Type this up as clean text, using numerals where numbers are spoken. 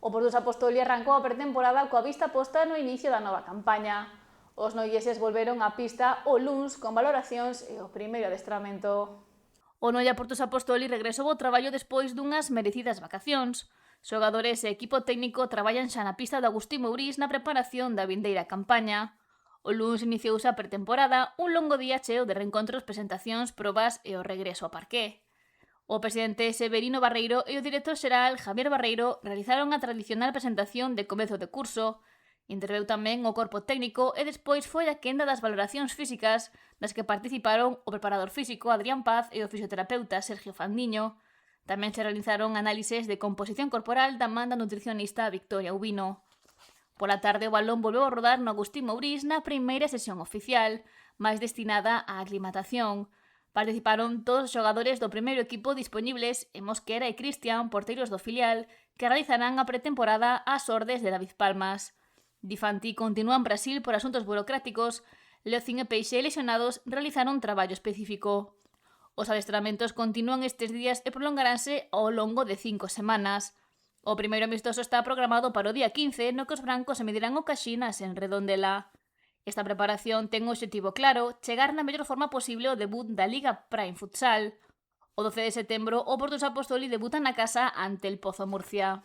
O Portus Apostoli arrancou a pretemporada coa vista posta no inicio da nova campaña. Os noieses volveron á pista o luns con valoracións e o primeiro adestramento. O Noia Portus Apostoli regresou ao traballo despois dunhas merecidas vacacións. Xogadores e equipo técnico traballan xa na pista de Agustín Mourís na preparación da vindeira campaña. O luns iniciouse a pretemporada, un longo día cheo de reencontros, presentacións, probas e o regreso ao parqué. O presidente Severino Barreiro e o director xeral Javier Barreiro realizaron a tradicional presentación de comezo de curso. Interveu tamén o corpo técnico e despois foi a quenda das valoracións físicas das que participaron o preparador físico Adrián Paz e o fisioterapeuta Sergio Fandiño. Tamén se realizaron análises de composición corporal da man da nutricionista Victoria Ubino. Pola tarde o balón volveu a rodar no Agustín Mourís na primeira sesión oficial, máis destinada á aclimatación. Participaron todos os xogadores do primeiro equipo dispoñibles e Mosquera e Cristian, porteiros do filial, que realizarán a pretemporada ás ordes de David Palmas. Di Fanti continúa en Brasil por asuntos burocráticos, Leocín e Peixe lesionados realizaron traballo específico. Os adestramentos continúan estes días e prolongaránse ao longo de 5 semanas. O primeiro amistoso está programado para o día 15, no que os brancos se medirán o Caxinas en Redondela. Esta preparación ten o obxectivo claro, chegar na mellor forma posible ao debut da Liga Prime Futsal. O 12 de setembro, o Portus Apostoli debuta na casa ante el Pozo Murcia.